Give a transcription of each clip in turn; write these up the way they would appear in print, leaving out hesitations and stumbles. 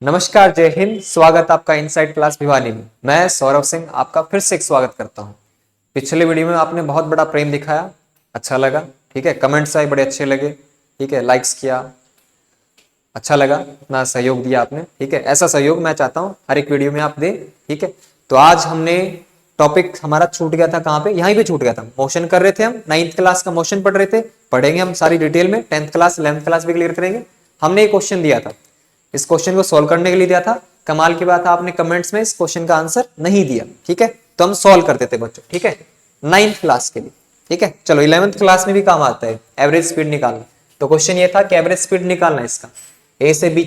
नमस्कार, जय हिंद। स्वागत आपका इनसाइड क्लास भिवानी में। मैं सौरभ सिंह आपका फिर से एक स्वागत करता हूं। पिछले वीडियो में आपने बहुत बड़ा प्रेम दिखाया, अच्छा लगा। ठीक है, कमेंट्स आए बड़े अच्छे लगे। ठीक है, लाइक्स किया, अच्छा लगा, इतना सहयोग दिया आपने। ठीक है, ऐसा सहयोग मैं चाहता हूँ हर एक वीडियो में आप दे। ठीक है, तो आज हमने टॉपिक हमारा छूट गया था, कहाँ पे, यहीं पे छूट गया था। मोशन कर रहे थे हम, 9th क्लास का मोशन पढ़ रहे थे। पढ़ेंगे हम सारी डिटेल में, 10th क्लास 11th क्लास भी क्लियर करेंगे। हमने एक क्वेश्चन दिया था, इस क्वेश्चन को सोल्व करने के लिए दिया था। कमाल की बात है, आपने कमेंट्स में इस क्वेश्चन का आंसर नहीं दिया। ठीक है, तो हम सोल्व करते थे बच्चों। ठीक है, 9th क्लास के लिए। ठीक है, चलो 11th क्लास में भी काम आता है एवरेज स्पीड निकालना। तो क्वेश्चन ये था कि एवरेज स्पीड निकालना है इसका। ए से बी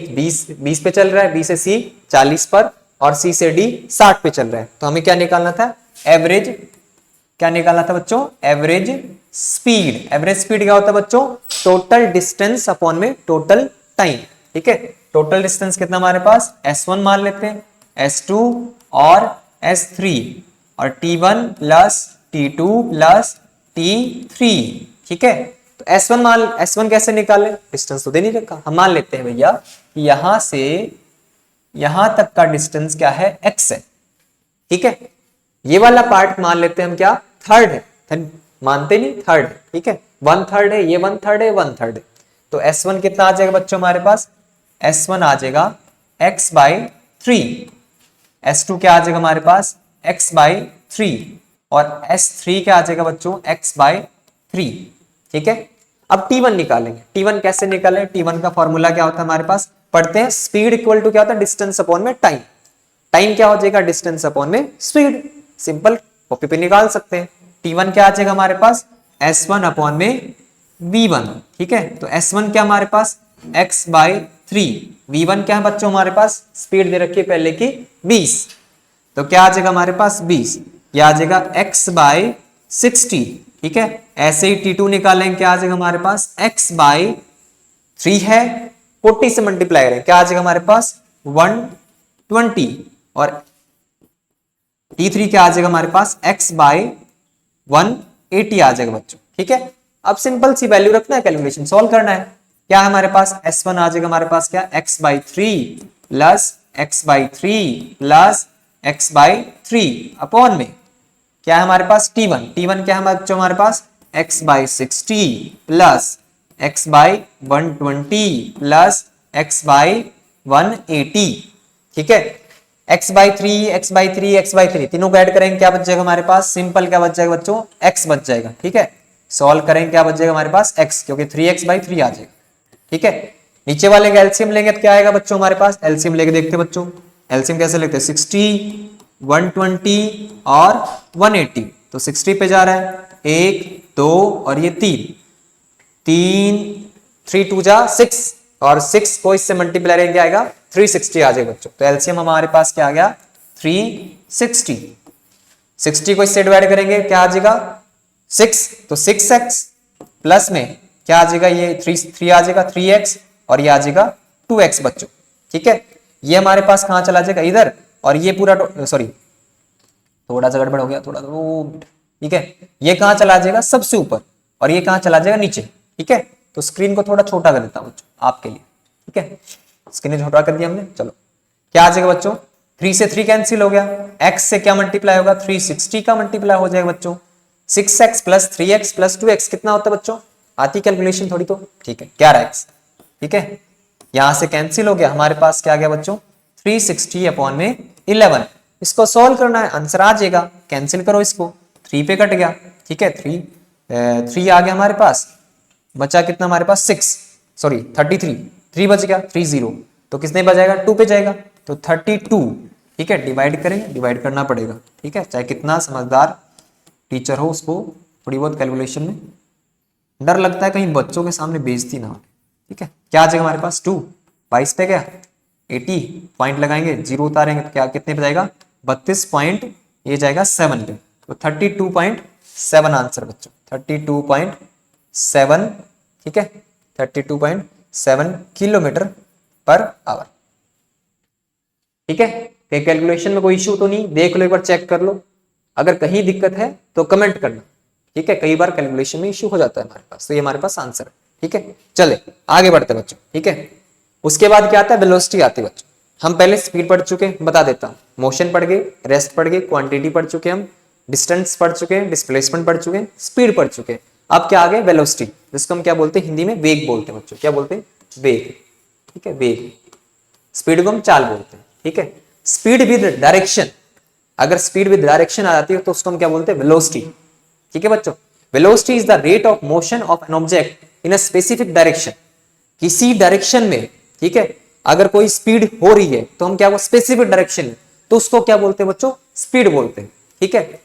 20 पे चल रहा है, बी से सी 40 पर, और सी से डी 60 पे चल रहा है। तो हमें क्या निकालना था? एवरेज। क्या निकालना था बच्चों? Average speed. एवरेज स्पीड क्या होता है बच्चों? टोटल डिस्टेंस अपॉन में टोटल टाइम। ठीक है, टोटल डिस्टेंस कितना हमारे पास? S1 मान लेते हैं, S2 और S3, और T1 plus T2 plus T3। ठीक है, तो S1 कैसे निकाले? डिस्टेंस तो दे नहीं रखा, हम मान लेते हैं भैया कि यहां से यहां तक का डिस्टेंस क्या है? X है। ठीक है, ये वाला पार्ट मान लेते हैं हम क्या? थर्ड है। मानते नहीं, थर्ड है। ठीक है, 1/3 है, ये 1/3 है, 1/3 है। तो S1 कितना आ जाएगा बच्चों हमारे पास? S1 आ जाएगा x/3। S2 क्या आ जाएगा हमारे पास? x/3। और S3 क्या आ जाएगा बच्चों? x/3। ठीक है, अब T1 निकालेंगे। T1 कैसे निकालें? T1 का फॉर्मूला क्या होता है हमारे पास? पढ़ते हैं। स्पीड इक्वल टू क्या होता है? डिस्टेंस अपॉन में टाइम। टाइम क्या हो जाएगा? डिस्टेंस अपॉन में स्पीड। सिंपल, कॉपी पे निकाल सकते हैं। T1 क्या आ जाएगा हमारे पास? S1 अपॉन में V1। ठीक है, तो S1 क्या हमारे पास? x/3। V1 क्या है बच्चों हमारे पास? स्पीड दे रखी है पहले की 20। तो क्या आ जाएगा हमारे पास? 20। यह आ जाएगा x/60। ठीक है, ऐसे ही T2 निकालेंगे, क्या आ जाएगा हमारे पास? x/3 है, 40 से मल्टीप्लाई करें, क्या आ जाएगा हमारे पास? 120। और T3 क्या आ जाएगा हमारे पास? x/180 आ जाएगा बच्चों। ठीक है, अब सिंपल सी वैल्यू रखना है, कैलकुलेशन सॉल्व करना है। क्या है हमारे पास? S1 आ जाएगा हमारे पास क्या? x/3 plus x/3 plus x/3 upon में क्या है हमारे पास? T1 क्या है बच्चों हमारे पास? x/60 plus x/120 plus x/180। ठीक है, x/3 तीनों को ऐड करेंगे, क्या बच जाएगा हमारे पास? सिंपल क्या बच जाएगा बच्चों? x बच जाएगा। ठीक है, सॉल्व करेंगे, क्या बच जाएगा हमारे पास? x, क्योंकि 3x/3 आ जाएगा। ठीक है, नीचे वाले का एलसीएम लेंगे तो क्या आएगा बच्चों हमारे पास? एलसीएम लेके देखते हैं बच्चों। एलसीएम कैसे लेते हैं? 60, 120 और 180। तो 60 पे जा रहा है, 1 2 और ये 3 3 2 जा 6, और 6 को इससे मल्टीप्लाई करेंगे क्या आएगा? 360 आ जाएगा बच्चों। तो एलसीएम हमारे पास क्या आ गया? 360। 60 को इससे डिवाइड करेंगे, क्या आ जाएगा? 6, तो 6x प्लस में क्या आ जाएगा? ये 3 आ जाएगा, 3x, और ये आ जाएगा 2x बच्चों। ठीक है, ये हमारे पास कहां चला जाएगा? इधर। और ये पूरा सॉरी, थोड़ा सा गड़बड़ हो गया, थोड़ा ठीक है, ये कहां चला जाएगा? सबसे ऊपर, और ये कहां चला जाएगा? नीचे। ठीक है, तो स्क्रीन को थोड़ा छोटा कर देता हूं बच्चों आपके लिए। ठीक है, स्क्रीन छोटा कर दिया हमने। चलो, क्या आ जाएगा बच्चों? 3 से 3 कैंसिल हो गया, x से क्या मल्टीप्लाई होगा? 360 का मल्टीप्लाई हो जाएगा बच्चों। 6x plus 3x plus 2x कितना होता है बच्चों? आती कैलकुलेशन थोड़ी तो। ठीक है, 11x। ठीक है, यहां से कैंसिल हो गया, हमारे पास क्या आ गया बच्चों? 360 अपॉन में 11। इसको सॉल्व करना है, आंसर आ जाएगा। कैंसिल करो इसको, 3 पे कट गया। ठीक है, 3 आ गया हमारे पास, बचा कितना हमारे पास? 6, सॉरी 33। 3 बच गया, 30। तो किसने बजाएगा? 2 पे जाएगा, तो 32। ठीक है, डिवाइड करेंगे, डिवाइड करना पड़ेगा। ठीक है, चाहे कितना समझदार टीचर हो, उसको थोड़ी बहुत कैलकुलेशन में डर लगता है कहीं बच्चों के सामने बेइज्जती ना हो। ठीक है, क्या आ जाएगा हमारे पास? 2 22 पे गया, 80 पॉइंट लगाएंगे, 0 उतारेंगे तो क्या कितने पे जाएगा? 32 पॉइंट, ये जाएगा 7 पे। तो 32.7 आंसर बच्चों, 32.7। ठीक है, 32.7 किलोमीटर पर आवर। ठीक है, कैलकुलेशन में कोई इश्यू तो नहीं? देख लो एक बार, चेक कर लो। अगर कहीं दिक्कत है तो कमेंट करना। ठीक है, कई बार कैलकुलेशन में इश्यू हो जाता है हमारे पास, तो ये हमारे पास आंसर है। ठीक है, चले आगे बढ़ते बच्चों। ठीक है, उसके बाद क्या आता है? वेलोसिटी आती है बच्चों। हम पहले स्पीड पढ़ चुके हैं, बता देता हूं। मोशन पढ़ गए, रेस्ट पढ़ गए, क्वांटिटी पढ़ चुके हैं हम, डिस्टेंस पढ़ चुके हैं, डिस्प्लेसमेंट पढ़ चुके हैं, स्पीड पढ़ चुके हैं। अब क्या आ गया? वेलोसिटी, जिसको हम क्या बोलते हैं हिंदी में? वेग बोलते हैं बच्चों। क्या बोलते हैं? वेग। ठीक है, वेग। स्पीड को हम चाल बोलते हैं। ठीक है, स्पीड विद डायरेक्शन, अगर स्पीड विद डायरेक्शन आ जाती है तो उसको हम क्या बोलते हैं? वेलोसिटी। ठीक है बच्चों, velocity is the rate of motion of an object in a specific direction, किसी डायरेक्शन में। ठीक है, अगर कोई स्पीड हो रही है तो हम क्या, वो स्पेसिफिक डायरेक्शन में, तो उसको क्या बोलते हैं बच्चों? स्पीड बोलते हैं। ठीक है,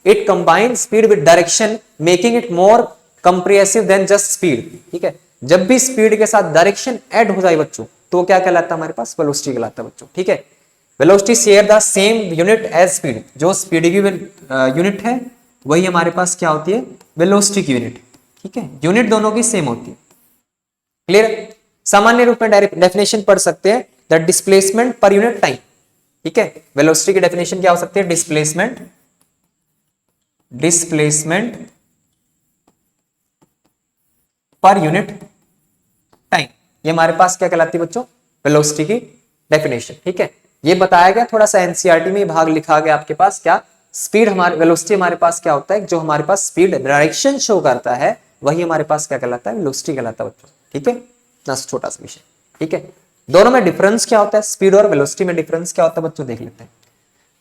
it combine speed with direction making it more comprehensive than just speed. ठीक है, जब भी स्पीड के साथ डायरेक्शन ऐड हो जाए बच्चों, तो वो क्या कहलाता है हमारे पास? वेलोसिटी कहलाता है बच्चों। ठीक है, velocity share the same unit as speed, जो स्पीड की यूनिट है वही हमारे पास क्या होती है? वेलोसिटी की यूनिट। ठीक है, यूनिट दोनों की सेम होती है। क्लियर? सामान्य रूप में डेफिनेशन पढ़ सकते हैं, the displacement per unit time. ठीक है, वेलोसिटी की डेफिनेशन क्या हो सकती है? Displacement per unit time. ये हमारे पास क्या कहलाती है बच्चों? वेलोसिटी की डेफिनेशन। ठीक है, ये बताया गया, थोड़ा सा एनसीईआरटी में भाग लिखा गया आपके पास। क्या स्पीड हमारे, वेलोसिटी हमारे पास क्या होता है? जो हमारे पास स्पीड डायरेक्शन शो करता है वही हमारे पास क्या कहलाता है? वेलोसिटी कहलाता है बच्चों। ठीक है, इतना छोटा सा विषय। ठीक है, दोनों में डिफरेंस क्या होता है? स्पीड और वेलोसिटी में डिफरेंस क्या होता है बच्चों? देख लेते हैं।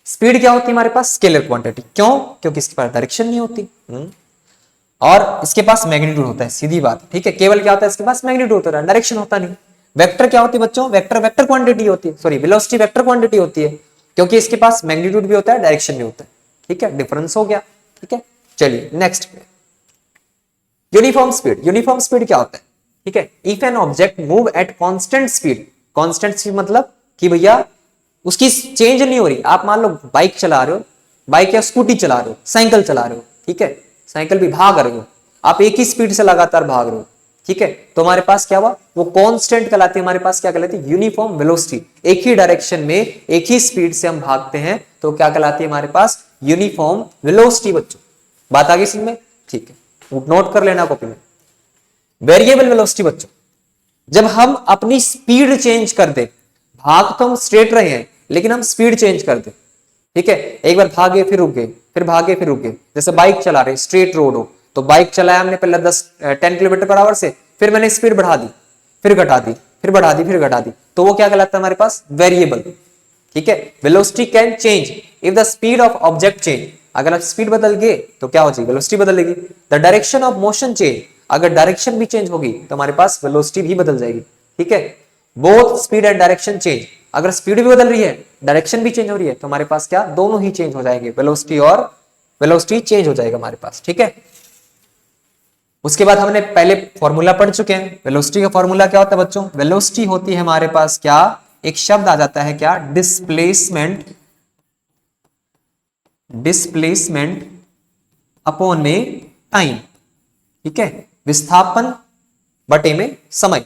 स्पीड क्या होती है हमारे पास? Scalar quantity. क्यों? क्योंकि इसके पास डायरेक्शन नहीं होती। और इसके पास मैग्नीट्यूड होता है, सीधी बात। ठीक है, केवल क्या होता है इसके पास? मैग्नीट्यूड होता है, डायरेक्शन होता नहीं। वेक्टर क्या होती है बच्चों? वेक्टर क्वांटिटी होती है, सॉरी वेलोसिटी वेक्टर क्वांटिटी होती है, क्योंकि इसके पास मैग्नीट्यूड भी होता है, डायरेक्शन भी होता है। ठीक है, डिफरेंस हो गया। ठीक है, चलिए next. Uniform speed. Uniform speed क्या होता है? ठीक है, if an object move at constant speed, constant speed मतलब कि भैया उसकी चेंज नहीं हो रही। आप मान लो बाइक चला रहे हो, बाइक या स्कूटी चला रहे हो, साइकिल चला रहे हो। ठीक है, साइकिल भी भाग रहे हो, आप एक ही स्पीड से लगातार भाग रहे हो। ठीक है, तो हमारे पास क्या हुआ? वो कांस्टेंट कहलाती है, हमारे पास क्या कहलाती है? Uniform velocity. एक ही डायरेक्शन में एक ही स्पीड से हम भागते हैं तो क्या कहलाती है हमारे पास? यूनिफॉर्म वेलोसिटी बच्चों। बात आ गई समझ में? ठीक है, नोट कर लेना कॉपी में। वेरिएबल वेलोसिटी बच्चों, जब हम अपनी स्पीड चेंज कर दे, भाग तो हम स्ट्रेट रहे हैं लेकिन हम स्पीड चेंज कर दे। ठीक है, एक बार भागे फिर रुक गए, फिर भागे फिर रुक गए। जैसे बाइक चला रहे, स्ट्रेट रोड हो, तो बाइक चलाया हमने पहले 10 किलोमीटर पर आवर से, फिर मैंने स्पीड बढ़ा दी, फिर घटा दी, फिर बढ़ा दी, फिर घटा दी, तो वो क्या कहलाता है हमारे पास? वेरिएबल। ठीक है, velocity can change if the speed of object change. अगर आप स्पीड बदल गए तो क्या हो जाएगी? वेलोसिटी बदलेगी। The direction of motion change, अगर डायरेक्शन भी चेंज होगी तो हमारे पास वेलोसिटी भी बदल जाएगी। ठीक है, both speed and direction change, अगर स्पीड भी बदल रही है, डायरेक्शन भी चेंज हो रही है, तो हमारे पास क्या? दोनों ही चेंज हो जाएंगे, वेलोसिटी और वेलोसिटी चेंज हो जाएगा हमारे पास। ठीक है, उसके बाद हमने पहले फॉर्मूला पढ़ चुके हैं। वेलोसिटी का फॉर्मूला क्या होता है बच्चों? वेलोसिटी होती है हमारे पास क्या? एक शब्द आ जाता है क्या? डिस्प्लेसमेंट। डिस्प्लेसमेंट अपॉन में टाइम। ठीक है, विस्थापन बटे में समय,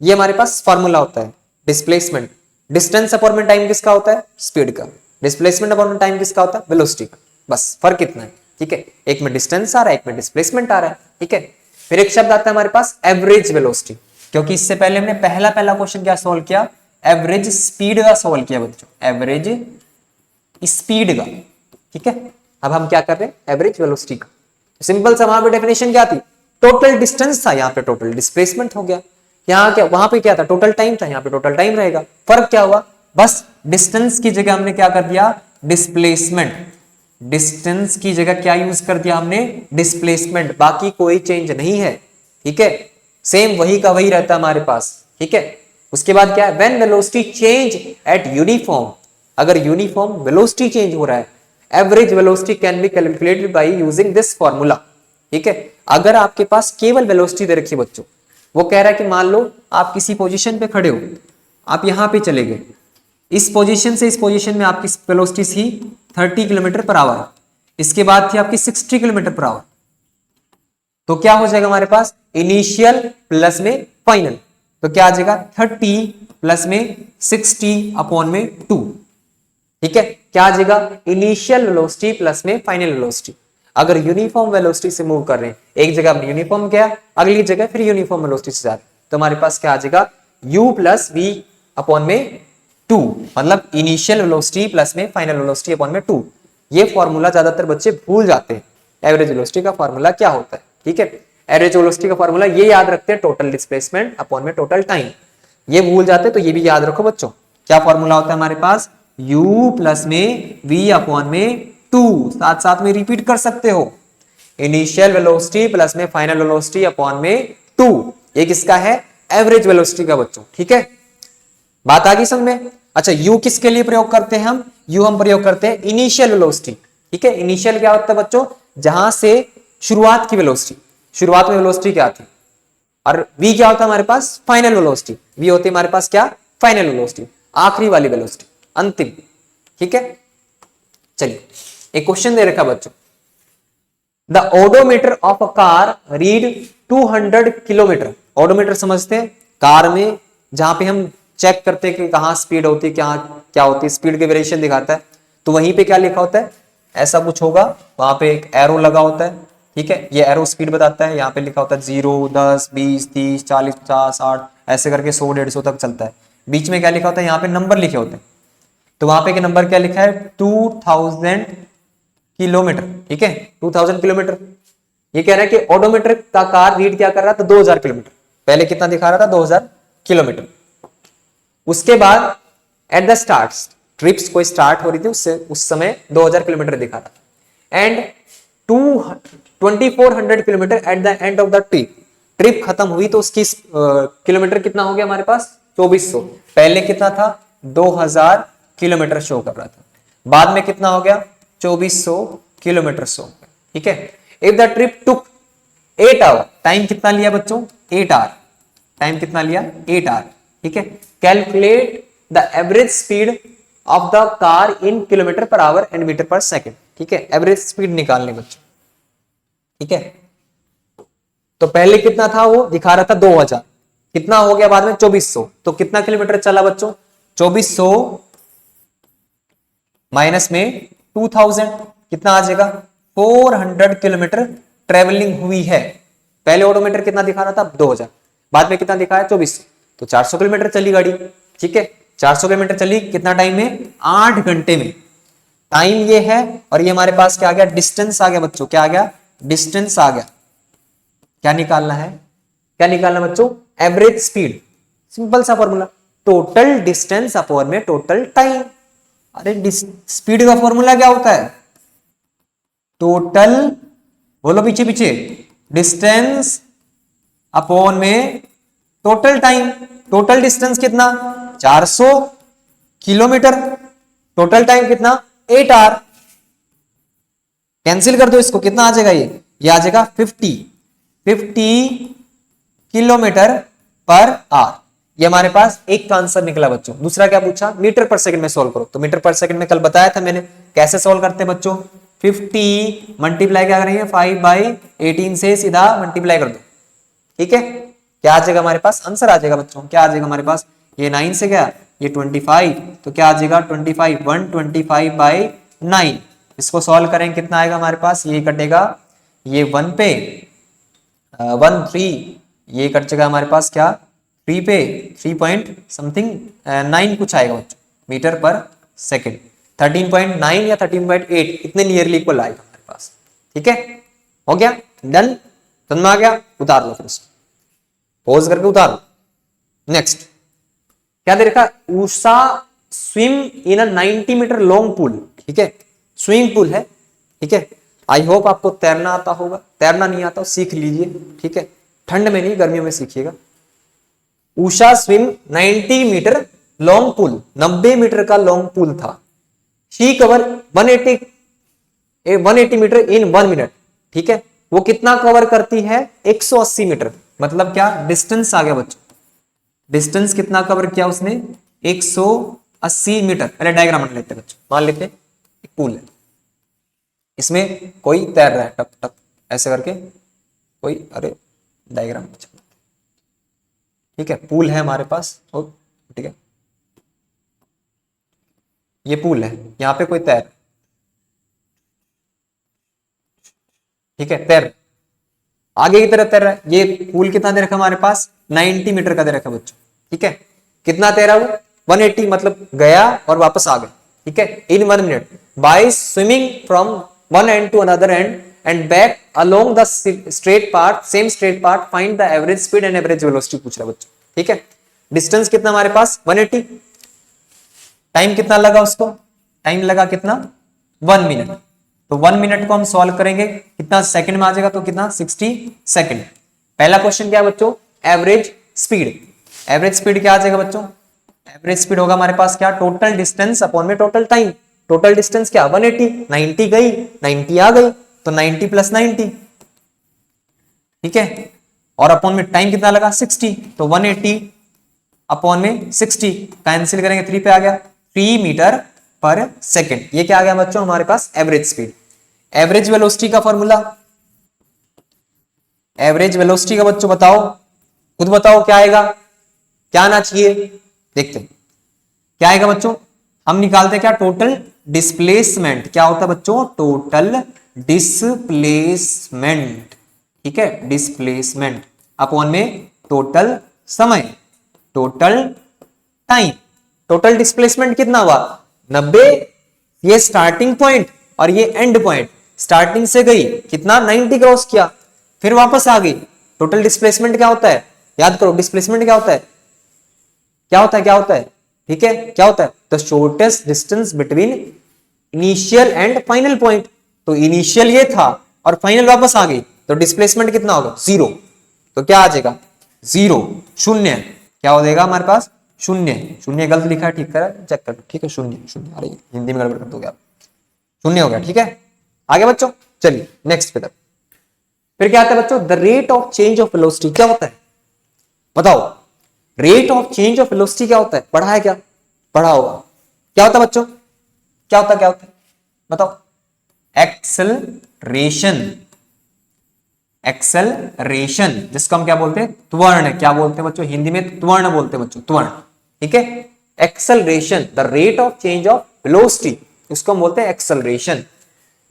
ये हमारे पास फॉर्मूला होता है। डिस्प्लेसमेंट, डिस्टेंस अपॉन में टाइम किसका होता है? स्पीड का। डिस्प्लेसमेंट अपॉन में टाइम किसका होता है? वेलोसिटी का। बस फर्क इतना है। ठीक है, एक में डिस्टेंस आ रहा है, एक में डिस्प्लेसमेंट आ रहा है। ठीक है, फिर एक शब्द आता है हमारे पास एवरेज वेलोसिटी, क्योंकि इससे पहले हमने पहला क्वेश्चन क्या सॉल्व किया? एवरेज स्पीड का सॉल्व किया बच्चों, एवरेज स्पीड का। ठीक है, अब हम क्या कर रहे हैं? एवरेज वेलोसिटी का। सिंपल सा वहां पे डेफिनेशन क्या थी? टोटल डिस्टेंस था, यहाँ पे टोटल डिस्प्लेसमेंट हो गया। यहाँ क्या, वहां पे क्या था? टोटल टाइम था, यहाँ पे टोटल टाइम रहेगा। फर्क क्या हुआ? बस डिस्टेंस की जगह हमने क्या कर दिया? डिस्प्लेसमेंट। डिस्टेंस की जगह क्या यूज कर दिया हमने? डिस्प्लेसमेंट। बाकी कोई चेंज नहीं है। ठीक है, सेम वही का वही रहता है हमारे पास। ठीक है, उसके बाद क्या है? When velocity change at uniform, अगर यूनिफॉर्म वेलोसिटी चेंज हो रहा है, average velocity can be calculated by using this formula. ठीक है, अगर आपके पास केवल वेलोसिटी दे रखी है बच्चों, वो कह रहा है कि मान लो आप किसी पोजीशन पे खड़े हो, आप यहां पे चले गए, इस पोजीशन से इस पोजीशन में आपकी वेलोसिटी थी 30 किलोमीटर पर आवर, इसके बाद थी आपकी 60 किलोमीटर पर आवर, तो क्या हो जाएगा हमारे पास? इनिशियल प्लस में फाइनल, तो क्या आ जाएगा? 30 प्लस में 60 अपॉन में 2। ठीक है, क्या आ जाएगा? इनिशियल वेलोसिटी प्लस में फाइनल वेलोसिटी। अगर यूनिफॉर्म वेलोसिटी से मूव कर रहे हैं, एक जगह हमने यूनिफॉर्म किया, अगली जगह फिर यूनिफॉर्म वेलोसिटी से जा रहे हैं, तो हमारे पास क्या आ जाएगा? u प्लस वी अपॉन में 2, मतलब इनिशियल वेलोसिटी प्लस में फाइनल वेलोसिटी अपॉन में 2। ये फॉर्मूला ज्यादातर बच्चे भूल जाते हैं। एवरेज वेलोसिटी का फॉर्मूला क्या होता है, ठीक है। एवरेज वेलोसिटी का फॉर्मूला ये याद रखते हैं, टोटल डिस्प्लेसमेंट अपॉन में टोटल टाइम। ये भूल जाते तो ये भी याद रखो बच्चों। क्या फॉर्मूला होता है हमारे पास, u प्लस में v अपॉन में 2। साथ साथ में रिपीट कर सकते हो, इनिशियल वेलोसिटी प्लस में फाइनल वेलोसिटी अपॉन में 2। ये किसका है, एवरेज वेलोसिटी का बच्चों, ठीक है। बात आ गई समझ में। अच्छा, u किसके लिए प्रयोग करते हैं हम, u हम प्रयोग करते हैं इनिशियल वेलोसिटी, ठीक है। इनिशियल क्या होता है बच्चों, जहां से शुरुआत की वेलोसिटी, शुरुआत में वेलोसिटी क्या थी, और v क्या होता है हमारे पास, फाइनल वेलोसिटी। v होती है हमारे पास क्या, फाइनल वेलोसिटी, आखिरी वाली वेलोसिटी, अंतिम, ठीक है। चलिए एक क्वेश्चन दे रखा बच्चों, the odometer of a car read 200 kilometre. Odometer समझते हैं, कार में जहां पे हम चेक करते हैं कि कहाँ स्पीड होती है, क्या क्या होती है, स्पीड के वेरिएशन दिखाता है। तो वहीं पे क्या लिखा होता है, ऐसा कुछ होगा, वहां पे एक एरो लगा होता है, ठीक है। ये एरो स्पीड बताता है, यहाँ पे लिखा होता है 0, 10, 20, 30, 40, 50, 60, ऐसे करके 100, 150 तक चलता है। बीच में क्या लिखा होता है, यहाँ पे नंबर लिखे होते हैं। तो वहां पे एक नंबर क्या लिखा है, 2000 किलोमीटर, ठीक है, 2000 किलोमीटर। ये कह रहा है कि ओडोमीटर का कार रीड क्या कर रहा था, 2000 किलोमीटर। पहले कितना दिखा रहा था, 2000 किलोमीटर। उसके बाद एट द स्टार्ट, ट्रिप्स कोई स्टार्ट हो रही थी उससे, उस समय 2000 किलोमीटर दिखा रहा था। And 2400 kilometre at the end of the trip. Trip खत्म हुई तो उसकी किलोमीटर कितना हो गया हमारे पास, 2400। पहले कितना था, 2000 किलोमीटर शो कर रहा था, बाद में कितना हो गया, 2400 किलोमीटर शो, ठीक है। If the trip took 8 hour, time कितना लिया बच्चों, 8 आवर, टाइम कितना लिया, 8 आवर, ठीक है। Calculate the average speed of the car in kilometre per hour and metre per second, ठीक है। एवरेज स्पीड निकालने बच्चों, ठीक है। तो पहले कितना था, वो दिखा रहा था 2000, कितना हो गया बाद में 2400, तो कितना किलोमीटर चला बच्चों, 2400 माइनस में 2000, कितना आ जाएगा, 400 किलोमीटर ट्रेवलिंग हुई है। पहले ओडोमीटर कितना दिखा रहा था, 2000, बाद में कितना दिखाया, 2400, तो 400 किलोमीटर चली गाड़ी, ठीक है। 400 किलोमीटर चली कितना टाइम में, 8 घंटे में। टाइम ये है, और ये हमारे पास क्या आ गया, डिस्टेंस आ गया बच्चों, क्या आ गया, डिस्टेंस आ गया। क्या निकालना है, क्या निकालना बच्चों, एवरेज स्पीड। सिंपल सा फॉर्मूला, टोटल डिस्टेंस अपॉन में टोटल टाइम। अरे स्पीड का फॉर्मूला क्या होता है, टोटल, बोलो पीछे पीछे, डिस्टेंस अपॉन में टोटल टाइम। टोटल डिस्टेंस कितना, 400 किलोमीटर, टोटल टाइम कितना, 8 आवर। कैंसिल कर दो इसको, कितना आ जाएगा, ये आ जाएगा 50 किलोमीटर पर आवर। ये हमारे पास एक का आंसर निकला बच्चों। दूसरा क्या पूछा, मीटर पर सेकंड में सोल्व करो। तो मीटर पर सेकंड में कल बताया था मैंने कैसे सोल्व करते हैं बच्चों, 50 मल्टीप्लाई क्या करेंगे, 5/18 से सीधा मल्टीप्लाई कर दो, ठीक है। क्या आ जाएगा हमारे पास, आंसर आ जाएगा बच्चों, क्या आ जाएगा हमारे पास, ये 9 से गया, ये 25, तो क्या आ जाएगा 25, 125/9। इसको सॉल्व करेंगे कितना आएगा हमारे पास, ये कटेगा, ये 1 पे 13, ये कट जाएगा हमारे पास क्या, 3 पे 3 पॉइंट समथिंग 9 कुछ आएगा बच्चों, मीटर पर सेकेंड। 13.9 या 13.8 इतने नियरली इक्वल आएगा हमारे पास, ठीक है। हो गया, डन, समझ में आ गया, उतार लो फिर उसको, पॉज करके उतार लो। नेक्स्ट क्या दे रखा, Usha swim in a 90 metre long pool, ठीक है, स्विमिंग पूल है, ठीक है। आई होप आपको तैरना आता होगा, तैरना नहीं आता सीख लीजिए, ठीक है, ठंड में नहीं गर्मियों में सीखिएगा। Usha swim 90 metre long pool, 90 metre का लॉन्ग पूल था। She cover 180 metre in 1 minute, ठीक है। वो कितना कवर करती है, 180 मीटर, मतलब क्या, डिस्टेंस आ गया बच्चों, डिस्टेंस कितना कवर किया उसने, 180 मीटर। पहले डायग्राम मान लेते हैं बच्चों, मान लेते हैं एक पूल है, इसमें कोई तैर रहा है, टप टप ऐसे करके कोई, अरे डायग्राम, ठीक है, पूल है हमारे पास, और ठीक है, ये पूल है, यहां पे कोई तैर, ठीक है, तैर आगे की तरफ तैर रहा है। ये पूल कितना दे रखा हमारे पास, 90 मीटर का दे रखा बच्चों, ठीक है। कितना तैरा वो, 180 मतलब गया और वापस आ गया, ठीक है, in 1 minute by swimming from one end to another end and back along the straight path, same straight path, find the average speed and average velocity पूछ रहा है बच्चों, ठीक है। डिस्टेंस कितना हमारे पास 180, टाइम कितना लगा उसको, टाइम लगा कितना 1 मिनट, तो 1 मिनट को हम सॉल्व करेंगे कितना सेकंड में आ जाएगा, तो कितना 60 सेकंड। पहला क्वेश्चन क्या है बच्चों, एवरेज स्पीड। एवरेज स्पीड क्या आ जाएगा बच्चों, एवरेज स्पीड होगा हमारे पास क्या, टोटल डिस्टेंस अपॉन में टोटल टाइम। टोटल डिस्टेंस क्या 180, 90 गई 90 आ गई, तो 90 प्लस 90, ठीक है, और अपॉन में टाइम कितना लगा 60, तो 180 अपॉन में 60 कैंसिल करेंगे 3 पे आ गया 3 मीटर पर सेकेंड। ये क्या आ गया बच्चों हमारे पास एवरेज स्पीड। एवरेज वेलोसिटी का फॉर्मूला, एवरेज वेलोसिटी का बच्चों बताओ, खुद बताओ क्या आएगा, क्या आना चाहिए, देखते हैं क्या आएगा बच्चों। हम निकालते हैं क्या, टोटल डिस्प्लेसमेंट। क्या होता है बच्चों, टोटल डिस्प्लेसमेंट, ठीक है, डिस्प्लेसमेंट अपॉन में टोटल समय, टोटल टाइम। टोटल डिस्प्लेसमेंट कितना हुआ 90, ये स्टार्टिंग पॉइंट और ये एंड पॉइंट, स्टार्टिंग से गई कितना 90 क्रॉस किया फिर वापस आ गई। टोटल डिस्प्लेसमेंट क्या होता है, याद करो डिस्प्लेसमेंट क्या होता है, क्या होता है, क्या होता है, ठीक है, क्या होता है, the shortest distance between initial and final point. तो इनिशियल ये था और फाइनल वापस आ गई, तो डिस्प्लेसमेंट कितना होगा 0, तो क्या आ जाएगा 0 शून्य, क्या हो जाएगा हमारे पास शून्य। शून्य गलत लिखा है, ठीक करा चेक कर, ठीक है, शून्य शून्य, अरे हिंदी में गड़बड़ कर दोगे आप, शून्य हो गया, ठीक है। आगे बच्चों चलिए नेक्स्ट पे, फिर क्या आता है बच्चों, the rate of change of velocity क्या होता है, बताओ। Rate of change of velocity क्या होता है, पढ़ा है क्या, पढ़ा होगा। क्या होता है बच्चों, क्या होता है, क्या होता है बताओ। एक्सेलरेशन, एक्सेलरेशन जिसको हम क्या बोलते हैं, त्वरण। क्या बोलते हैं बच्चों, हिंदी में त्वरण बोलते हैं बच्चों, त्वरण, ठीक है। Acceleration the rate of change of velocity, इसको हम बोलते हैं acceleration.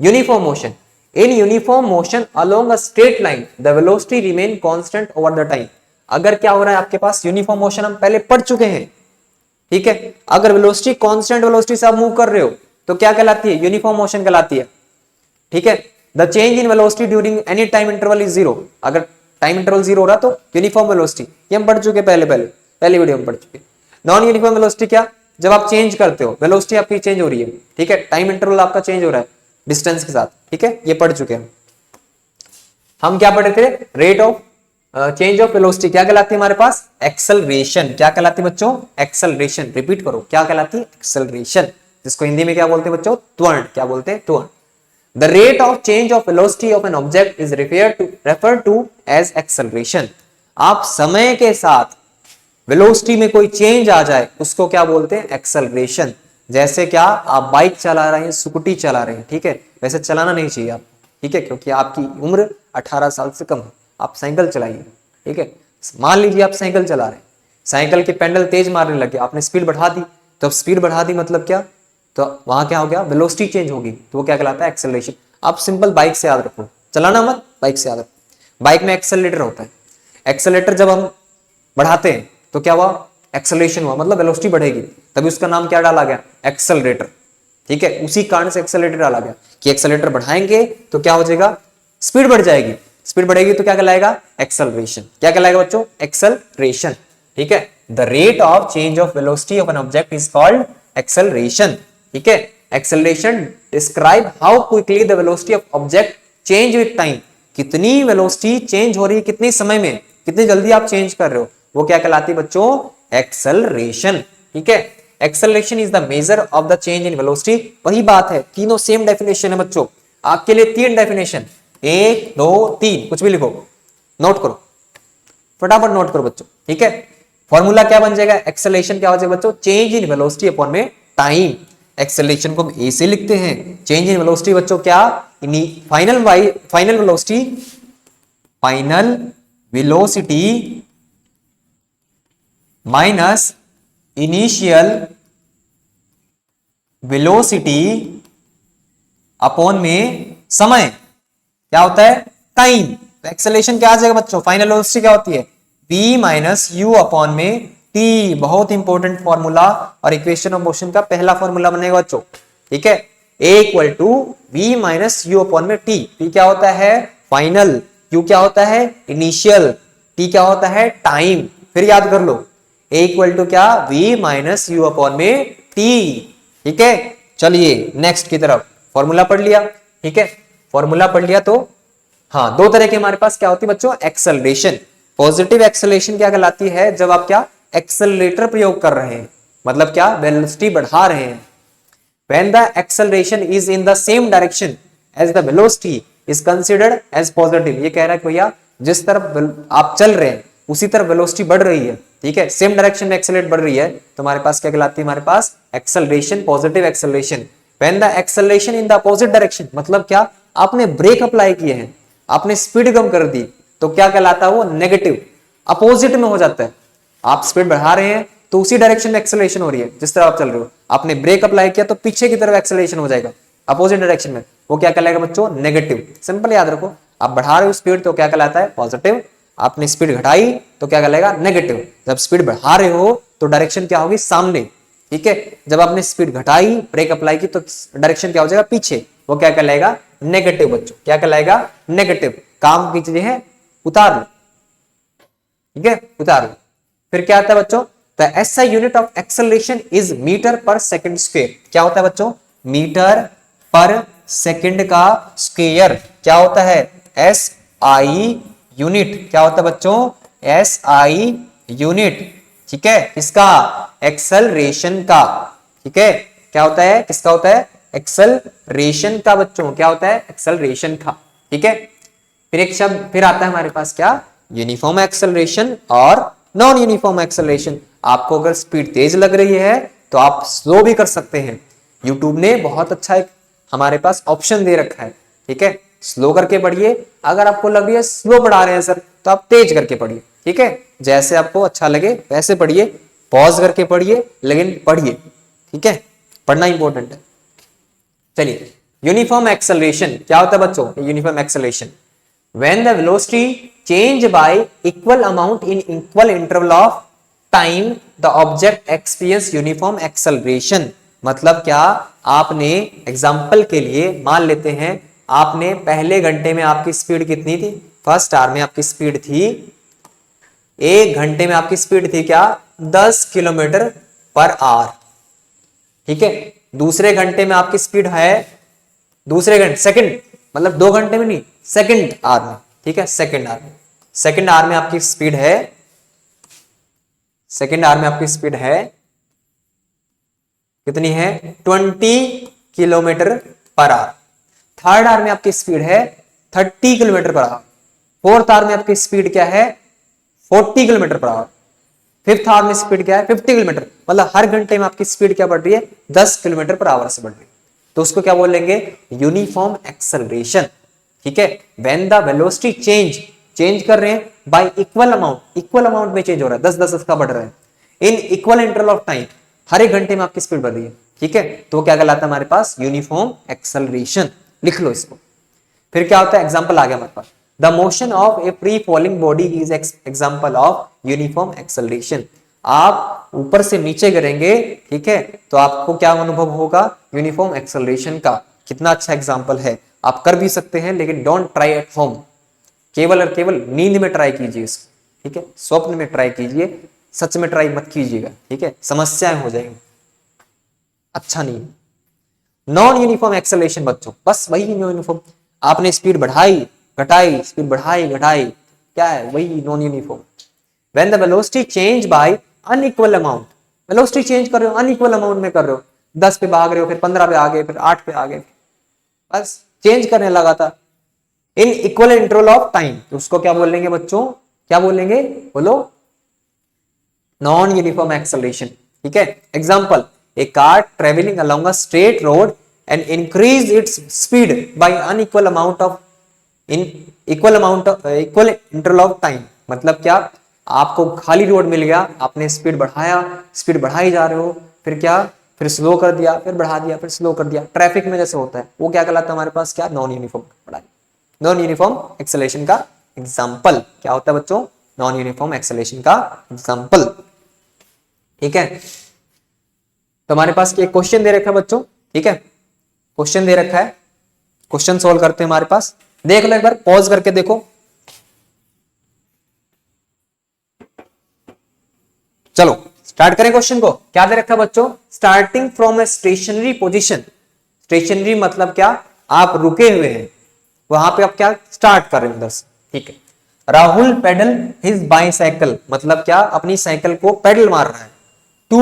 Uniform motion, in uniform motion along a straight line the velocity remain constant over the time. अगर क्या हो रहा है आपके पास यूनिफॉर्म मोशन, हम पहले पढ़ चुके हैं, ठीक है। अगर वेलोसिटी कांस्टेंट वेलोसिटी से आप मूव कर रहे हो तो क्या कहलाती है, यूनिफॉर्म मोशन कहलाती है, ठीक है। The change in velocity during any time interval is 0, अगर टाइम इंटरवल 0 हो रहा तो यूनिफॉर्म वेलोसिटी, ये हम पढ़ चुके पहले वीडियो में पढ़ चुके। नॉन यूनिफॉर्म वेलोसिटी क्या, जब आप चेंज करते हो वेलोसिटी आपकी चेंज हो रही है, ठीक है, टाइम इंटरवल आपका चेंज हो रहा है डिस्टेंस के साथ, ठीक है, ये पढ़ चुके हैं हम। क्या पढ़े थे, rate of change of velocity क्या कहलाती है हमारे पास, एक्सेलरेशन। क्या कहलाती है बच्चों, एक्सेलरेशन, रिपीट करो, क्या कहलाती है, एक्सेलरेशन, जिसको हिंदी में क्या बोलते हैं बच्चों, त्वरण। क्या बोलते हैं, त्वरण। The rate of change of velocity of an object is referred to as acceleration. आप समय के साथ वेलोसिटी में कोई चेंज आ जाए उसको क्या बोलते हैं, एक्सेलरेशन। जैसे क्या, आप बाइक चला रहे हैं, स्कूटी चला रहे हैं, ठीक है, वैसे चलाना नहीं चाहिए आप, ठीक है, क्योंकि आपकी उम्र 18 साल से कम है। आप साइकिल चलाइए, ठीक है। मान लीजिए आप साइकिल चला रहे हैं, साइकिल के पेडल तेज मारने लगे, आपने स्पीड बढ़ा दी, तो स्पीड बढ़ा दी मतलब क्या, तो वहां क्या हो गया, वेलोसिटी चेंज होगी, तो वो क्या कहलाता है, एक्सेलरेशन। आप सिंपल बाइक से याद रखो, चलाना मत, बाइक से याद रखो। बाइक में एक्सेलरेटर होता है, एक्सेलरेटर जब हम बढ़ाते हैं तो क्या हुआ, एक्सेलरेशन हुआ, मतलब वेलोसिटी बढ़ेगी, तभी उसका नाम क्या डाला गया, एक्सेलरेटर, ठीक है। उसी कारण से एक्सेलरेटर डाला गया कि एक्सेलरेटर बढ़ाएंगे तो क्या हो जाएगा, स्पीड बढ़ जाएगी, स्पीड बढ़ेगी तो क्या कहलाएगा, एक्सेलरेशन। क्या कहलाएगा बच्चों, एक्सेलरेशन, ठीक है। The rate of change of velocity of an object is called acceleration, ठीक है। Acceleration describe how quickly the velocity of object change with time, कितनी वेलोसिटी चेंज हो रही है, कितने समय में, कितनी जल्दी आप चेंज कर रहे हो, वो क्या कहलाती है बच्चों, एक्सेलरेशन, ठीक है। Acceleration is the measure of the change in velocity. वही बात है, तीनों सेम डेफिनेशन है बच्चों, आपके लिए 3 डेफिनेशन, 1 2 3, कुछ भी लिखो, नोट करो, फटाफट नोट करो बच्चों, ठीक है। फॉर्मूला क्या बन जाएगा, एक्सेलरेशन क्या हो जाएगा बच्चों, चेंज इन वेलोसिटी अपॉन में टाइम। एक्सेलरेशन को हम ए से लिखते हैं, चेंज इन वेलोसिटी बच्चों क्या, final velocity minus initial velocity upon में समय, क्या होता है, टाइम। तो एक्सेलरेशन क्या आ जाएगा बच्चों, फाइनल वेलोसिटी क्या होती है, v माइनस यू अपॉन में टी, बहुत इंपॉर्टेंट फॉर्मूला और इक्वेशन ऑफ मोशन का पहला फॉर्मूला बनेगा बच्चों, ठीक है। A equal to v minus u upon में टी। टी क्या होता है? फाइनल। यू क्या होता है? इनिशियल। टी क्या होता है? टाइम। फिर याद कर लो, ए इक्वल टू क्या? वी माइनस यू अपॉन में टी, ठीक है। चलिए नेक्स्ट की तरफ, फॉर्मूला पढ़ लिया, ठीक है। फॉर्मूला पढ़ लिया तो हाँ, दो तरह की हमारे पास क्या होती है बच्चों? एक्सेलरेशन। पॉजिटिव एक्सेलरेशन क्या कहलाती है? जब आप क्या एक्सेलरेटर प्रयोग कर रहे हैं, मतलब क्या वेलोसिटी बढ़ा रहे हैं। When the acceleration is in the same direction as the velocity is considered as positive। ये कह रहा है कि भैया जिस तरफ आप चल रहे हैं उसी तरफ वेलोसिटी बढ़ रही है, ठीक है, सेम डायरेक्शन में एक्सेलरेट बढ़ रही है, तो हमारे पास क्या कहलाती है? हमारे पास acceleration, positive acceleration. When the acceleration in the opposite direction, मतलब क्या आपने ब्रेक अप्लाई किए हैं, आपने स्पीड कम कर दी, तो क्या कहलाता है वो? नेगेटिव, अपोजिट में हो जाता है। आप स्पीड बढ़ा रहे हैं तो उसी डायरेक्शन में एक्सेलरेशन हो रही है जिस तरह आप चल रहे हो। आपने ब्रेक अप्लाई किया तो पीछे की तरफ एक्सेलरेशन हो जाएगा अपोजिट डायरेक्शन में, वो क्या कहलाएगा बच्चों? नेगेटिव। सिंपल याद रखो, आप बढ़ा रहे हो स्पीड तो क्या कहलाता है? पॉजिटिव। आपने स्पीड घटाई तो क्या कहलाएगा? नेगेटिव। जब स्पीड बढ़ा रहे हो तो डायरेक्शन क्या होगी? सामने, ठीक है। जब आपने स्पीड घटाई, ब्रेक अप्लाई की, तो डायरेक्शन क्या हो जाएगा? पीछे, वो क्या कहलाएगा? नेगेटिव बच्चों। क्या कहलाएगा? नेगेटिव। काम की चीजें हैं उतार लो, ठीक है, उतार लो। फिर क्या आता है बच्चों? The SI unit of acceleration is metre per second square. क्या होता है बच्चों? मीटर पर सेकंड का स्क्वायर। क्या होता है? S I unit. क्या होता है बच्चों? एस आई यूनिट, ठीक है। किसका? एक्सेलरेशन का, ठीक है। क्या होता है? किसका होता है? एक्सेलरेशन का बच्चों। क्या होता है? एक्सेलरेशन का, ठीक है। फिर एक शब्द फिर आता है हमारे पास, क्या? यूनिफॉर्म एक्सेलरेशन और नॉन यूनिफॉर्म एक्सेलरेशन। आपको अगर स्पीड तेज लग रही है तो आप स्लो भी कर सकते हैं। यूट्यूब ने बहुत अच्छा एक हमारे पास ऑप्शन दे रखा है, ठीक है। स्लो करके पढ़िए। अगर आपको लग रही है स्लो पढ़ा रहे हैं सर, तो आप तेज करके पढ़िए, ठीक है। जैसे आपको अच्छा लगे वैसे पढ़िए, पॉज करके पढ़िए, लेकिन पढ़िए, ठीक है। पढ़ना इंपॉर्टेंट है। चलिए, यूनिफॉर्म एक्सेलरेशन क्या होता है बच्चों? Uniform acceleration when the velocity change by equal amount in equal interval of time the object experience uniform acceleration। मतलब क्या? आपने एग्जाम्पल के लिए मान लेते हैं, आपने पहले घंटे में आपकी स्पीड कितनी थी? फर्स्ट आवर में आपकी स्पीड थी, एक घंटे में आपकी स्पीड थी क्या? 10 किलोमीटर पर आवर, ठीक है। दूसरे घंटे में आपकी स्पीड है, दूसरे घंटे सेकंड, मतलब 2 घंटे में नहीं, सेकंड आवर में, ठीक है। सेकंड आवर में, सेकंड आवर में आपकी स्पीड है, सेकंड आवर में आपकी स्पीड है कितनी है? 20 kilometre per our. Third our में आपकी स्पीड है 30 kilometre per our. Fourth our में आपकी स्पीड क्या है? 40 kilometre per hour. Fifth hour में स्पीड क्या है? 50 किलोमीटर। मतलब हर घंटे में आपकी स्पीड क्या बढ़ रही है? 10 किलोमीटर पर आवर से बढ़ रही है। तो उसको क्या बोलेंगे? यूनिफॉर्म एक्सेलरेशन, ठीक है। व्हेन द वेलोसिटी चेंज कर रहे हैं बाय इक्वल अमाउंट में चेंज हो रहा है, 10 का बढ़ रहा है, in equal interval of time, हर एक घंटे में आपकी स्पीड बढ़ रही है, ठीक है। तो क्या कहलाता है हमारे पास? Uniform acceleration. लिख लो इसको। फिर क्या होता है? एग्जाम्पल आ गया हमारे पास, the motion of a free falling body is example of uniform acceleration. आप ऊपर से नीचे गिरेंगे, ठीक है, तो आपको क्या अनुभव होगा? यूनिफॉर्म एक्सेलरेशन का। कितना अच्छा एग्जाम्पल है, आप कर भी सकते हैं, लेकिन डोंट ट्राई एट होम। केवल और केवल नींद में ट्राई कीजिए इसको, ठीक है, स्वप्न में ट्राई कीजिए, सच में ट्राई मत कीजिएगा, ठीक है, समस्याएं हो जाएंगी, अच्छा नहीं। नॉन यूनिफॉर्म एक्सेलरेशन बच्चों, बस वही यूनिफॉर्म, आपने स्पीड बढ़ाई घटाई, स्पीड बढ़ाई घटाई, क्या है? वही non uniform. When the velocity change bye unequal amount, velocity change कर रहे हो, अनइक्वल अमाउंट में कर रहे हो, 10 पे भाग रहे हो, फिर 15 पे आ गए, फिर 8 पे आ गए, बस चेंज करने लगा था इन इक्वल इंटरवल ऑफ टाइम, तो उसको क्या बोलेंगे बच्चों? क्या बोलेंगे? बोलो। नॉन यूनिफॉर्म एक्सेलरेशन, ठीक है। Example, A car travelling along a straight road and increase its speed bye unequal amount of equal interval of time. मतलब क्या? आपको खाली रोड मिल गया, आपने स्पीड बढ़ाया, स्पीड बढ़ाई जा रहे हो, फिर क्या? फिर स्लो कर दिया, फिर बढ़ा दिया, फिर स्लो कर दिया, ट्रैफिक में जैसे होता है, वो क्या कहलाता है हमारे पास? क्या? नॉन यूनिफॉर्म बढ़ाई, नॉन यूनिफॉर्म एक्सेलरेशन का एग्जांपल क्या होता है बच्चों? नॉन यूनिफॉर्म एक्सेलरेशन का एग्जांपल। ठीक है। तो हमारे पास एक क्वेश्चन दे रखा है बच्चों, ठीक है, क्वेश्चन दे रखा है, क्वेश्चन सोल्व करते हैं हमारे पास। देख लो एक बार, पॉज करके देखो। चलो स्टार्ट करें क्वेश्चन को। क्या दे रखा है बच्चों, starting from a stationary position. Stationary मतलब क्या, आप रुके हुए हैं, वहां पे आप क्या स्टार्ट कर रहे हैं उधर से, ठीक है। राहुल पेडल हिज बाईसाइकिल मतलब क्या, अपनी साइकिल को पेडल मार रहा है। To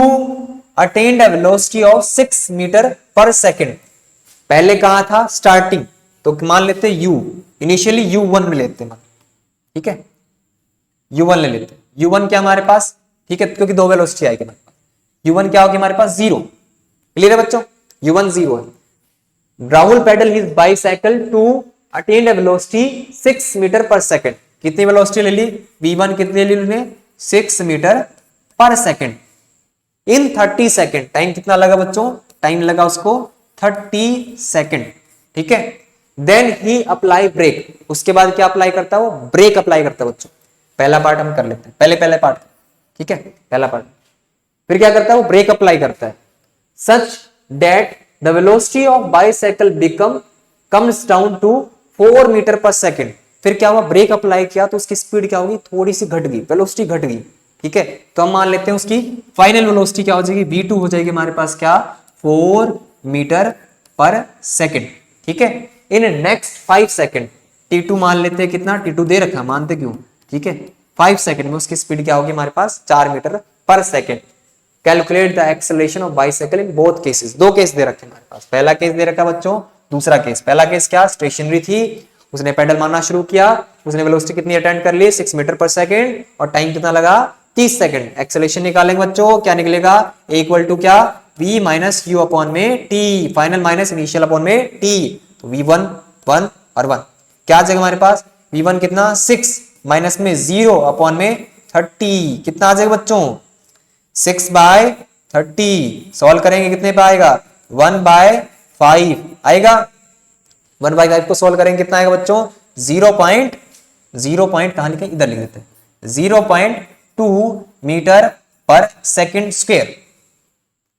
attend a velocity of 6 metre per second. पहले कहा था स्टार्टिंग, तो मान लेते हैं यू, इनिशियली U1 में लेते हैं, ठीक है, U1 ले लेते हैं। U1 क्या हमारे पास, ठीक है, क्योंकि दो वेलोसिटी आएगी हमारे पास। U1 क्या होगी हमारे पास, 0। क्लियर है बच्चों, U1 0 है। Rahul pedal his bicycle to attain a velocity 6 metre per second. कितनी वेलोसिटी ले ली, V1 कितनी ले ली, 6 metre per second in 30 second. Time कितना लगा बच्चों, टाइम लगा उसको 30 सेकेंड, ठीक है। देन ही अप्लाई ब्रेक, उसके बाद क्या अप्लाई करता है वो, ब्रेक अप्लाई करता है बच्चों। पहला पार्ट हम कर लेते हैं, पहले पार्ट, ठीक है, पहला पार्ट। फिर क्या करता है वो, ब्रेक अप्लाई करता है। Such that the velocity of bicycle become comes down to 4 metre per second. फिर क्या हुआ, ब्रेक अप्लाई किया तो उसकी स्पीड क्या होगी, थोड़ी सी घट गई, वेलोसिटी घट गई, ठीक है। तो हम मान लेते हैं उसकी फाइनल वेलोसिटी क्या हो जाएगी, V2 हो जाएगी हमारे पास क्या, 4 मीटर पर सेकेंड, ठीक है। इन नेक्स्ट 5 सेकेंड, T2 मान लेते हैं कितना, T2 दे रखा, मानते क्यों, ठीक है। 5 सेकेंड में उसकी स्पीड क्या होगी हमारे पास, 4 metre per second. Calculate the acceleration of bicycle in both cases. दो केस दे रखे हमारे पास, पहला केस दे रखा बच्चों, दूसरा केस। पहला केस क्या, स्टेशनरी थी, उसने पेडल मारना शुरू किया, उसने वेलोसिटी कितनी अटेंड कर ली, 6 मीटर पर सेकेंड, और टाइम कितना लगा, 30 सेकेंड। एक्सेलरेशन निकालेंगे बच्चों, क्या निकलेगा, इक्वल टू क्या, v माइनस यू अपॉन में t, final minus initial upon में t। तो v1 1 और 1 क्या आ जाएगा हमारे पास, v1 कितना 6 माइनस में 0 अपॉन में 30, कितना आ जाएगा बच्चों, 6/30। सॉल्व करेंगे कितने पे आएगा, 1/5 आएगा। 1/5 को सॉल्व करेंगे कितना आएगा बच्चों, 0 पॉइंट कहां लिखे, इधर लिख देते हैं, 0.2 metre per second square.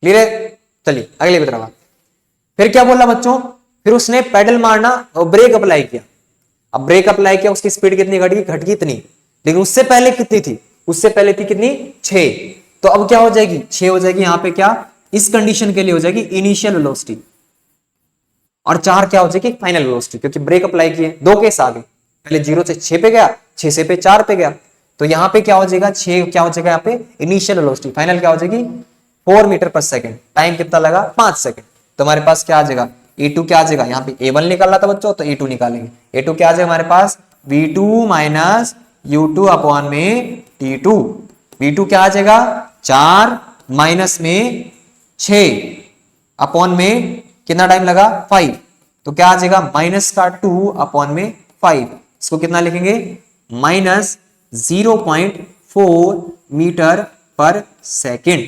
Clear है, चलिए अगले की तरफ। फिर क्या बोला बच्चों, फिर उसने पेडल मारना और ब्रेक अप्लाई किया। अब ब्रेक अप्लाई किया, उसकी स्पीड कितनी घट गई, घट गई इतनी, लेकिन उससे पहले कितनी थी, उससे पहले थी कितनी, 6। तो अब क्या हो जाएगी, 6 हो जाएगी। यहां पे क्या, इस कंडीशन के लिए हो जाएगी इनिशियल वेलोसिटी, और 4 क्या हो जाएगी फाइनल वेलोसिटी, क्योंकि ब्रेक अप्लाई किए। दो केस आ गए, पहले 0 से 6 पे गया, 6 से पे 4 पे गया। तो यहां पे क्या हो जाएगा, 6 क्या हो जाएगा यहाँ पे इनिशियल वेलोसिटी, फाइनल क्या हो जाएगी 4 मीटर पर सेकेंड। टाइम कितना लगा, 5 सेकेंड। तो हमारे पास क्या आ जाएगा, E2 क्या आ जाएगा, यहाँ पे A1 निकालना था बच्चों, तो E2 निकालेंगे। A2 क्या आ जाएगा हमारे पास, V2 माइनस U2 अपॉन में T2। V2 क्या आ जाएगा, 4 माइनस में 6 अपॉन में कितना टाइम लगा, 5। तो क्या आ जाएगा, माइनस का 2 अपॉन में 5। इसको कितना लिखेंगे, माइनस 0.4 मीटर पर सेकेंड,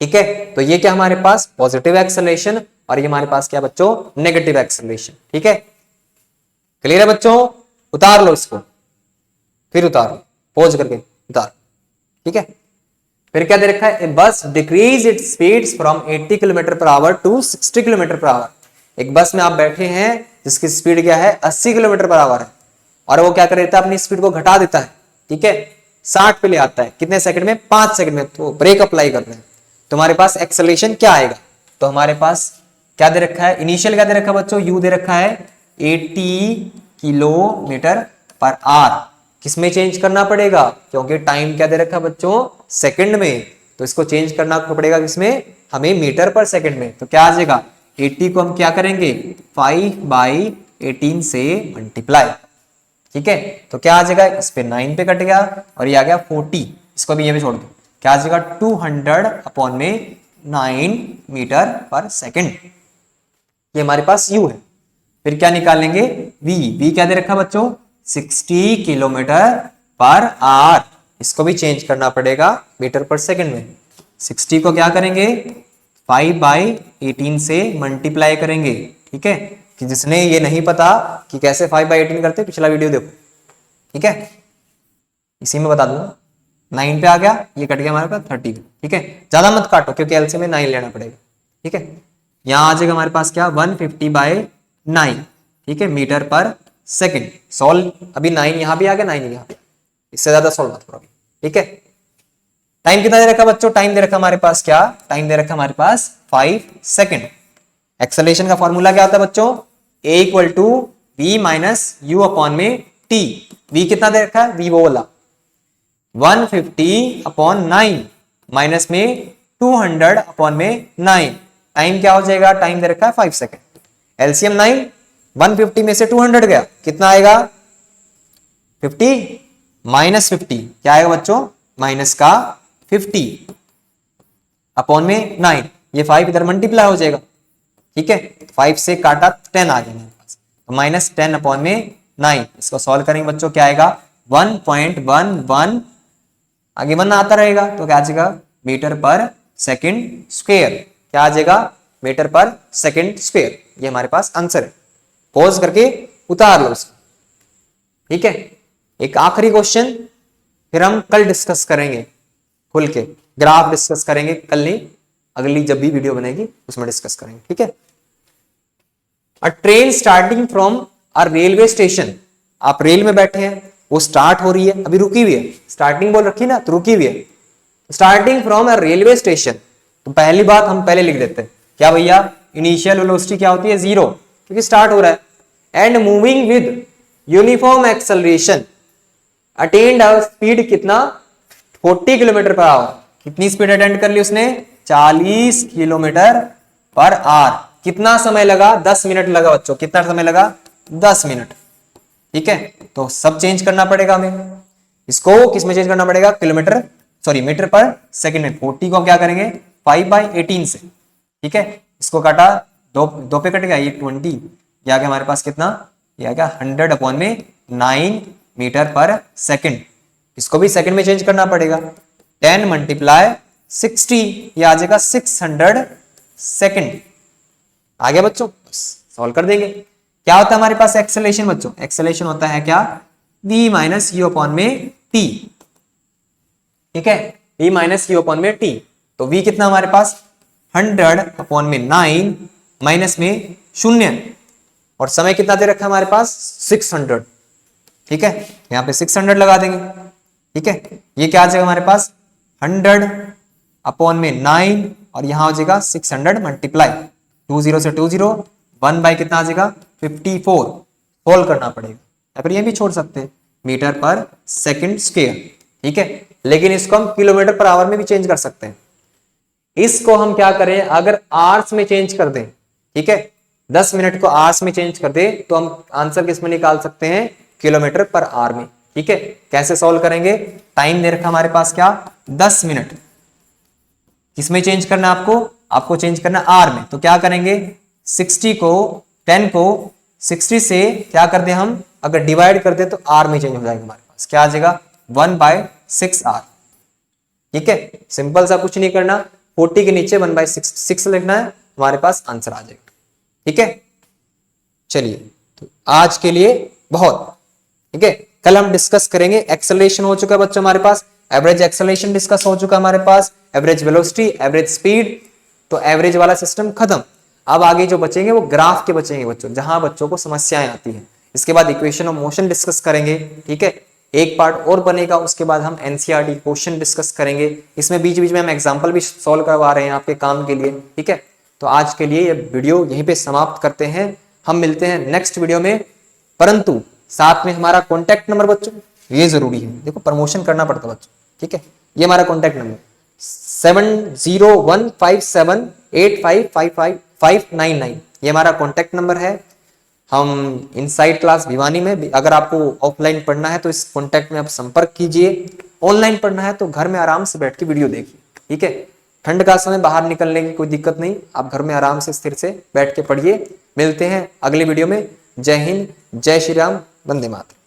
ठीक है। तो ये क्या हमारे पास पॉजिटिव एक्सेलरेशन, और ये हमारे पास क्या बच्चों, नेगेटिव एक्सेलरेशन, ठीक है। क्लियर है बच्चों, उतार लो इसको, फिर उतारो, पॉज करके उतार, ठीक है। फिर क्या दे रखा है, bus decrease its speeds from 80 kilometre per hour to 60 kilometre per hour. एक बस में आप बैठे हैं जिसकी स्पीड क्या है, 80 किलोमीटर पर आवर है, और वो क्या कर देता है, अपनी स्पीड को घटा देता है, ठीक है, 60 पे ले आता है, कितने सेकंड में, 5 सेकंड में। तो ब्रेक अप्लाई कर रहे हैं, तुम्हारे पास एक्सेलरेशन क्या आएगा, तो हमारे पास क्या दे रखा है, इनिशियल क्या दे रखा है बच्चों, u दे रखा है 80 किलोमीटर पर आवर। किसमें चेंज करना पड़ेगा, क्योंकि टाइम क्या दे रखा है बच्चों, सेकंड में, तो इसको चेंज करना पड़ेगा किसमें, हमें मीटर पर सेकंड में। तो क्या आ जाएगा, 80 को हम क्या करेंगे, 5/18 से मल्टीप्लाई, ठीक है। तो क्या आ जाएगा, इस पे 9 पे कट गया, और ये आ गया 40, इसको भी ये भी छोड़ दो, क्या आ जाएगा 200 अपॉन में 9 मीटर पर सेकेंड। ये हमारे पास u है। फिर क्या निकालेंगे, v क्या दे रखा बच्चों, 60 किलोमीटर पर आवर। इसको भी चेंज करना पड़ेगा मीटर पर सेकेंड में। 60 को क्या करेंगे, 5/18 से मल्टीप्लाई करेंगे, ठीक है। कि जिसने ये नहीं पता कि कैसे 5/18 करते, पिछला वीडियो देखो, ठीक है, इसी में बता दूंगा। 9 पे आ गया, ये कट गया हमारे पास 30, ठीक है, ज्यादा मत काटो क्योंकि एलसीएम में 9 लेना पड़ेगा। ठीक है, यहां आ जाएगा हमारे पास क्या 150/9, ठीक है, मीटर पर सेकंड। सॉल्व, अभी 9 यहां भी आ गया, 9 यहां पे, इससे ज्यादा सॉल्व मत करो अभी। ठीक है, टाइम कितना दे रखा बच्चों, टाइम दे रखा हमारे पास क्या, टाइम दे रखा हमारे पास 5 सेकंड। एक्सेलरेशन का फॉर्मूला क्या होता है बच्चों, a equal to v minus u upon में टी। v कितना दे रखा है, v वो वाला 150/9 माइनस में 200/9। टाइम क्या हो जाएगा, टाइम दे रखा है 5 सेकंड। एलसीएम 9, 150 में से 200 गया, कितना आएगा 50 माइनस 50, क्या आएगा बच्चों, माइनस का 50 अपॉन में 9। ये 5 इधर मल्टीप्लाई हो जाएगा। ठीक है, 5 से काटा 10 आ गया मेरे पास, तो माइनस 10 अपॉन में 9। इसको सॉल्व करेंगे बच्चों, क्या आएगा 1.11, आगे 1 आता रहेगा तो क्या आ जाएगा मीटर पर सेकंड स्क्वायर। क्या आ जाएगा, मीटर पर सेकंड स्क्वायर। ये हमारे पास आंसर है। पॉज करके उतार लो इसको। ठीक है, एक आखिरी क्वेश्चन, फिर हम कल डिस्कस करेंगे, खुल के ग्राफ डिस्कस करेंगे, कल नहीं अगली जब भी वीडियो बनेगी उसमें डिस्कस करेंगे। ठीक है, अ train starting from a railway station, आप रेल में बैठे हैं, वो स्टार्ट हो रही है, अभी रुकी हुई है, स्टार्टिंग बोल रखी ना तो रुकी हुई है। Starting from a railway station, तो पहली बात हम पहले लिख देते हैं क्या भैया, इनिशियल वेलोसिटी क्या होती है 0, क्योंकि स्टार्ट हो रहा है। And moving with uniform acceleration, attend a speed कितना 40 किलोमीटर पर आवर। कितनी स्पीड अटेंड कर ली उसने, 40 किलोमीटर पर आवर। कितना समय लगा, 10 मिनट लगा बच्चों। कितना समय लगा, 10 मिनट। ठीक है, तो सब चेंज करना पड़ेगा हमें, इसको किस में चेंज करना पड़ेगा, kilometre sorry metre per second में। 40 को क्या करेंगे 5/18 से। ठीक है, इसको काटा, दो पे कट गया, ये 20, ये आ गया हमारे पास कितना, ये आ गया 100/9 मीटर पर सेकंड। इसको भी सेकंड में चेंज करना पड़ेगा, 10 × 60, ये आ जाएगा 600 सेकंड। आ गया बच्चों, सॉल्व कर देंगे। क्या होता है हमारे पास एक्सेलरेशन बच्चों, एक्सेलरेशन होता है क्या, v माइनस यू अपॉन में t। ठीक है, v माइनस यू अपॉन में t, तो v कितना हमारे पास 100/9 माइनस में 0, और समय कितना दे रखा है हमारे पास 600। ठीक है, यहां पे 600 लगा देंगे। ठीक है, ये क्या आ जाएगा हमारे पास 100/9, और यहां हो जाएगा 600 मल्टीप्लाई 20 से 20, 1 बाई कितना आ जाएगा 54। सोल्व करना पड़ेगा, या फिर ये भी छोड़ सकते हैं, मीटर पर सेकंड स्क्वायर। ठीक है, लेकिन इसको हम किलोमीटर पर आवर में भी चेंज कर सकते हैं। इसको हम क्या करें, अगर आवर्स में चेंज कर दें, ठीक है, 10 मिनट को आवर्स में चेंज कर दे तो हम आंसर किस में निकाल सकते हैं, किलोमीटर पर आवर में। ठीक है, कैसे सॉल्व करेंगे, टाइम दे रखा हमारे पास क्या 10 मिनट, किसमें चेंज करना है आपको, आपको चेंज करना आर में। तो क्या करेंगे 10 को 60 से क्या कर दे हम, अगर डिवाइड कर दे तो आर में चेंज हो जाएगा हमारे पास, क्या आ जाएगा 1/6 आर। ठीक है, सिंपल सा, कुछ नहीं करना, 40 के नीचे 1/6 लिखना है, हमारे पास आंसर आ जाएगा। ठीक है, चलिए तो आज के लिए बहुत। ठीक है, कल हम डिस्कस करेंगे, एक्सेलरेशन हो चुका है बच्चों हमारे पास, एवरेज एक्सेलरेशन डिस्कस हो चुका है हमारे पास, एवरेज वेलोसिटी, एवरेज स्पीड, तो एवरेज वाला सिस्टम खत्म। अब आगे जो बचेंगे वो ग्राफ के बचेंगे बच्चों, जहां बच्चों को समस्याएं आती हैं। इसके बाद इक्वेशन ऑफ मोशन डिस्कस करेंगे। ठीक है, एक पार्ट और बनेगा, उसके बाद हम एनसीईआरटी क्वेश्चन डिस्कस करेंगे। इसमें बीच बीच में हम एग्जांपल भी सॉल्व करवा रहे हैं आपके काम के लिए। ठीक है, तो आज के लिए ये वीडियो यहीं पे समाप्त करते हैं, हम मिलते हैं नेक्स्ट वीडियो में। परंतु साथ में हमारा कॉन्टैक्ट नंबर बच्चों, ये जरूरी है, देखो प्रमोशन करना पड़ता है बच्चों। ठीक है, ये हमारा कॉन्टैक्ट नंबर 701578555599, ये हमारा कॉन्टैक्ट नंबर है। हम इनसाइड क्लास भिवानी में, अगर आपको ऑफलाइन पढ़ना है तो इस कॉन्टैक्ट में आप संपर्क कीजिए, ऑनलाइन पढ़ना है तो घर में आराम से बैठ के वीडियो देखिए। ठीक है, ठंड का समय, बाहर निकलने की कोई दिक्कत नहीं, आप घर में आराम से स्थिर से बैठ के पढ़िए। मिलते हैं अगले वीडियो में। जय हिंद, जय श्री राम, वंदे मातरम।